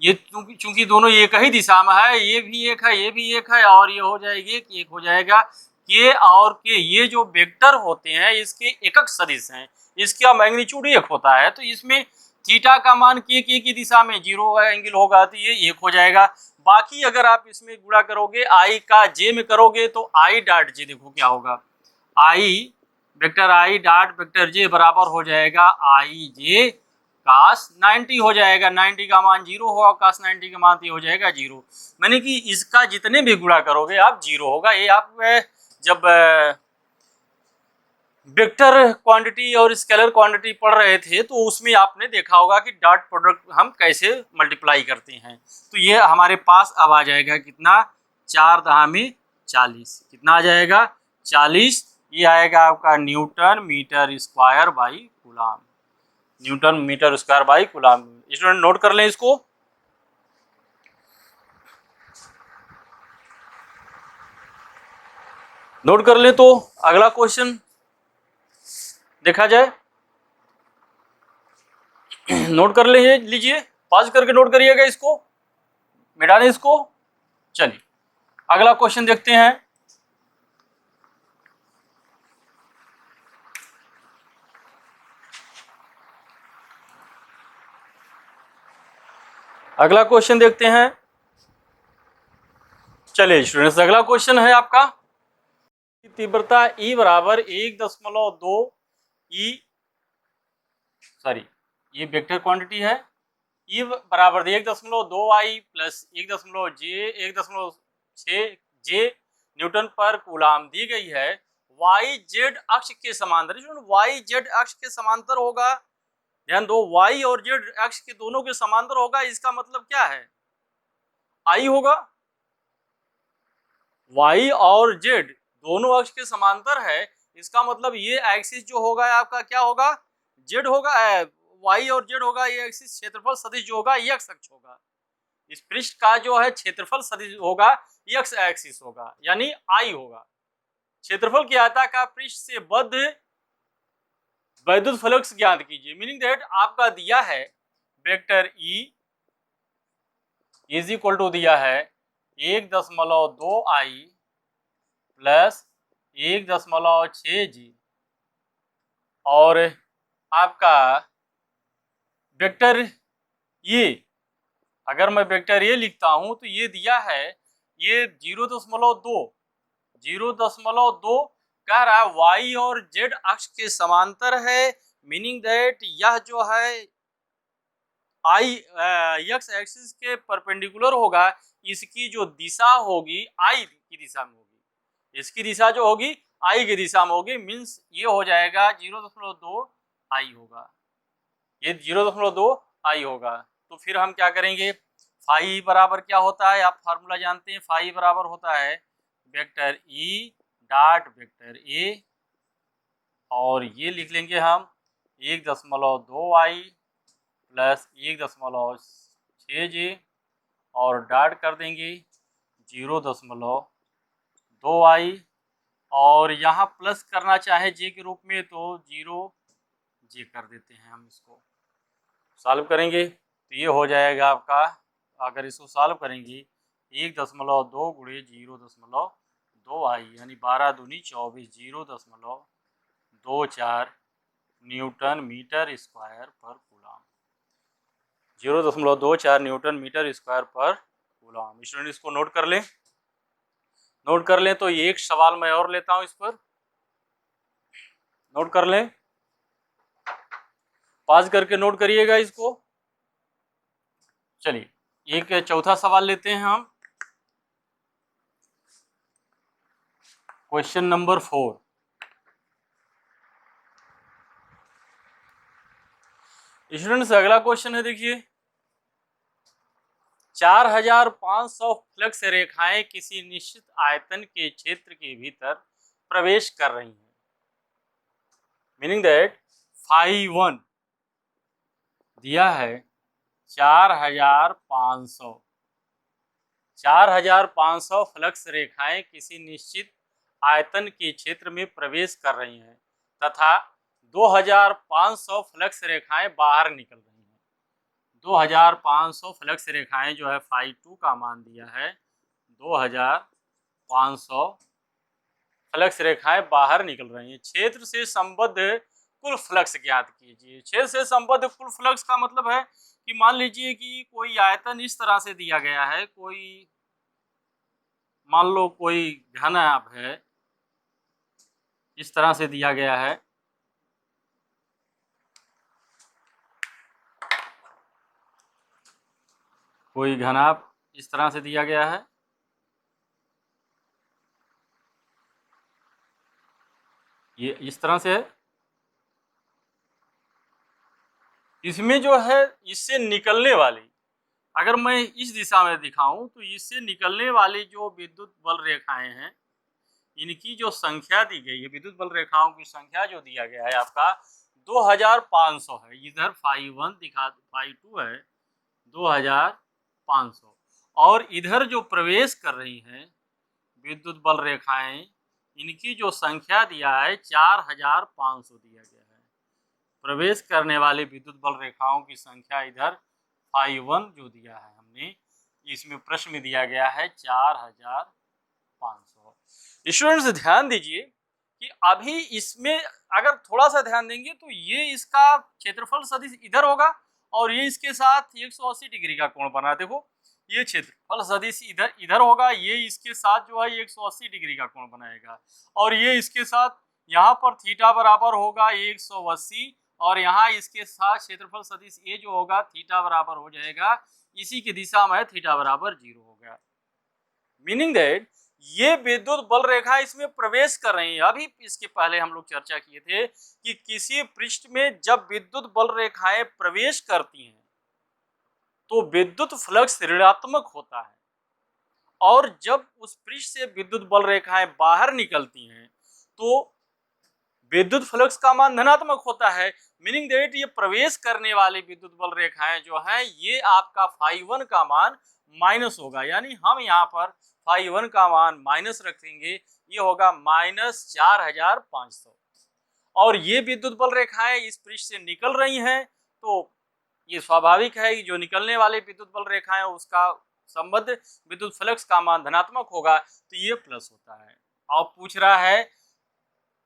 ये चूंकि दोनों एक ही दिशा में है, ये भी एक है ये भी एक है, और ये हो जाएगी एक हो जाएगा। K और K ये जो वेक्टर होते हैं इसके एकक सदिश हैं, इसका मैग्नीट्यूड 1 होता है, तो इसमें थीटा का मान K की दिशा में 0 एंगल होगा, तो ये 1 हो जाएगा। बाकी अगर आप इसमें गुणा करोगे I का J में करोगे तो I डॉट J देखो क्या होगा, I vector i dot vector j बराबर हो जाएगा आई जे कास 90 हो जाएगा। 90 का मान 0 होगा, कास 90 का मान हो जाएगा 0। मैंने कि इसका जितने भी गुणा करोगे आप 0 होगा। ये आप जब वेक्टर क्वांटिटी और स्केलर क्वांटिटी पढ़ रहे थे तो उसमें आपने देखा होगा कि डॉट प्रोडक्ट हम कैसे मल्टीप्लाई करते हैं। तो ये हमारे पास अब आ जाएगा कितना, 4 दहा में 40। कितना आ जाएगा, 40। ये आएगा आपका newton metre square by coulomb. Newton metre square by coulomb. Student note कर लें इसको। नोट कर लें तो अगला क्वेश्चन देखा जाए। नोट कर लीजिए, पॉज करके नोट करिएगा इसको, मिटा दें इसको। चलिए अगला क्वेश्चन देखते हैं। अगला क्वेश्चन देखते हैं। चलिए स्टूडेंट्स, अगला क्वेश्चन है आपका तीव्रता E बराबर 1.2 ई, सॉरी ये वेक्टर क्वांटिटी है। E बराबर 1.2 आई प्लस 1.6 जे न्यूटन पर कूलाम दी गई है। वाई जेड अक्ष के समांतर, वाई जेड अक्ष के समांतर होगा। ध्यान दो, वाई और जेड अक्ष के दोनों के समांतर होगा। इसका मतलब क्या है, आई होगा। वाई और जेड दोनों अक्ष के समांतर है, इसका मतलब ये एक्सिस जो होगा आपका क्या होगा, जेड होगा। वाई और जेड होगा, ये एक्सिस क्षेत्रफल सदिश जो होगा ये एक्स अक्ष होगा। इस पृष्ठ का जो है क्षेत्रफल सदिश होगा ये एक्स एक्सिस होगा, यानी आई होगा। क्षेत्रफल की आयताकार पृष्ठ से बद्ध वैद्युत फ्लक्स ज्ञात कीजिए। मीनिंग दैट आपका दिया है vector E is equal to दिया है 1.2 आई प्लस 1.6 जी, और आपका वेक्टर ये, अगर मैं वेक्टर ये लिखता हूं तो ये दिया है ये 0.2 कह रहा है वाई और जेड अक्ष के समांतर है। मीनिंग दैट यह जो है आई एक्स एक्सिस के परपेंडिकुलर होगा। इसकी जो दिशा होगी आई की दिशा में होगी, इसकी दिशा जो होगी आई की दिशा में होगी। मीन्स ये हो जाएगा 0.2 आई होगा, ये 0.2 आई होगा। तो फिर हम क्या करेंगे, फाई बराबर क्या होता है, आप फार्मूला जानते हैं। फाई बराबर होता है वेक्टर ई डॉट वेक्टर ए, और ये लिख लेंगे हम 1.2 आई प्लस 1.6 जे, और डॉट कर देंगे 0.2 आई, और यहाँ प्लस करना चाहे जे के रूप में तो 0 जे कर देते हैं। हम इसको सॉल्व करेंगे तो ये हो जाएगा आपका, अगर इसको सॉल्व करेंगे 1.2 गुणे 0.2 आई यानी 12 दूनी 24, 0.24 न्यूटन मीटर स्क्वायर पर कूलाम। 0.24 न्यूटन मीटर स्क्वायर पर कूलाम। स्टूडेंट इसको नोट कर लें। नोट कर लें तो ये एक सवाल मैं और लेता हूं, इस पर नोट कर लें, पास करके नोट करिएगा इसको। चलिए एक चौथा सवाल लेते हैं हम, क्वेश्चन नंबर 4। स्टूडेंट्स अगला क्वेश्चन है, देखिए 4500 फ्लक्स रेखाएं किसी निश्चित आयतन के क्षेत्र के भीतर प्रवेश कर रही हैं। मीनिंग दैट फाई 1 दिया है 4500 फ्लक्स रेखाएं किसी निश्चित आयतन के क्षेत्र में प्रवेश कर रही हैं तथा 2500 फ्लक्स रेखाएं बाहर निकल रही हैं। 2500 फ्लक्स रेखाएं जो है फाई 2 का मान दिया है 2500 फ्लक्स रेखाएं बाहर निकल रही हैं। क्षेत्र से संबद्ध कुल फ्लक्स ज्ञात कीजिए। क्षेत्र से संबद्ध कुल फ्लक्स का मतलब है कि मान लीजिए कि कोई आयतन इस तरह से दिया गया है, कोई मान लो कोई घन आप है, इस तरह से दिया गया है। कोई घनाभ इस तरह से दिया गया है। ये इस तरह से है। इसमें जो है इससे निकलने वाली, अगर मैं इस दिशा में दिखाऊं तो इससे निकलने वाली जो विद्युत बल रेखाएं हैं, इनकी जो संख्या दी गई है, विद्युत बल रेखाओं की संख्या जो दिया गया है आपका 2500 है। इधर फाई 1 दिखा, फाई 2 है 2500, और इधर जो प्रवेश कर रही हैं विद्युत बल रेखाएं, इनकी जो संख्या दिया है 4500 दिया गया है। प्रवेश करने वाली विद्युत बल रेखाओं की संख्या इधर फाई 1 जो दिया है हमने, इसमें प्रश्न में दिया गया है 4500। स्टूडेंट्स ध्यान दीजिए कि अभी इसमें अगर थोड़ा सा ध्यान देंगे तो ये इसका क्षेत्रफल सदिश इधर होगा और ये इसके साथ 180 डिग्री का कोण बना। देखो ये क्षेत्रफल सदिश इधर इधर होगा, ये इसके साथ जो है 180 डिग्री का कोण बनाएगा, और ये इसके साथ यहाँ पर थीटा बराबर होगा 180, और यहाँ इसके साथ क्षेत्रफल सदिश ये जो होगा थीटा बराबर हो जाएगा, इसी की दिशा में थीटा बराबर 0 होगा। मीनिंग दैट ये विद्युत बल रेखा इसमें प्रवेश कर रही है। अभी इसके पहले हम लोग चर्चा किए थे कि किसी पृष्ठ में जब विद्युत बल रेखाएं प्रवेश करती हैं तो विद्युत फ्लक्स ऋणात्मक होता है, और जब उस पृष्ठ से विद्युत बल रेखाएं बाहर निकलती हैं तो विद्युत फ्लक्स का मान धनात्मक होता है। मीनिंग दैट ये प्रवेश करने वाली विद्युत बल रेखाएं जो हैं ये आपका फाई 1 का मान माइनस होगा, यानी हम यहाँ पर फाई 1 का मान माइनस रखेंगे, ये होगा -4500। और ये विद्युत बल रेखाएं इस पृष्ठ से निकल रही हैं तो ये स्वाभाविक है कि जो निकलने वाली विद्युत बल रेखाएं उसका संबद्ध विद्युत फ्लक्स का मान धनात्मक होगा, तो ये प्लस होता है। अब पूछ रहा है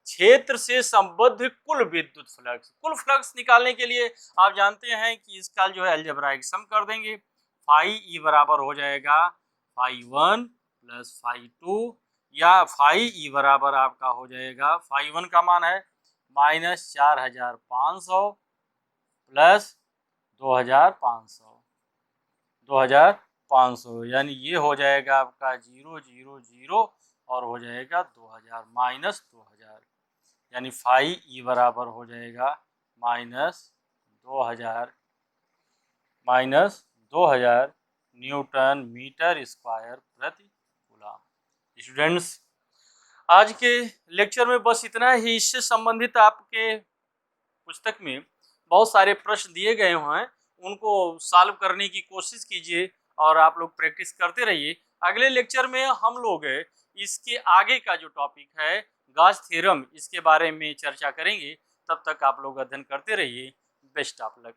क्षेत्र से संबद्ध कुल विद्युत फ्लक्स। कुल फ्लक्स निकालने के लिए आप जानते हैं कि इसका जो है अलजेब्राइक सम कर देंगे। फाई ई बराबर हो जाएगा फाई 1 प्लस फाई 2, या फाई ई बराबर आपका हो जाएगा, फाई 1 का मान है -4500 प्लस 2500, यानी ये हो जाएगा आपका 000 और हो जाएगा 2000 -2000, यानी फाई ई बराबर हो जाएगा -2000 न्यूटन मीटर स्क्वायर प्रति कूलम। स्टूडेंट्स आज के लेक्चर में बस इतना ही। इससे संबंधित आपके पुस्तक में बहुत सारे प्रश्न दिए गए हैं, उनको सॉल्व करने की कोशिश कीजिए और आप लोग प्रैक्टिस करते रहिए। अगले लेक्चर में हम लोग इसके आगे का जो टॉपिक है गॉस थ्योरम, इसके बारे में चर्चा करेंगे। तब तक आप लोग अध्ययन करते रहिए। Best of luck.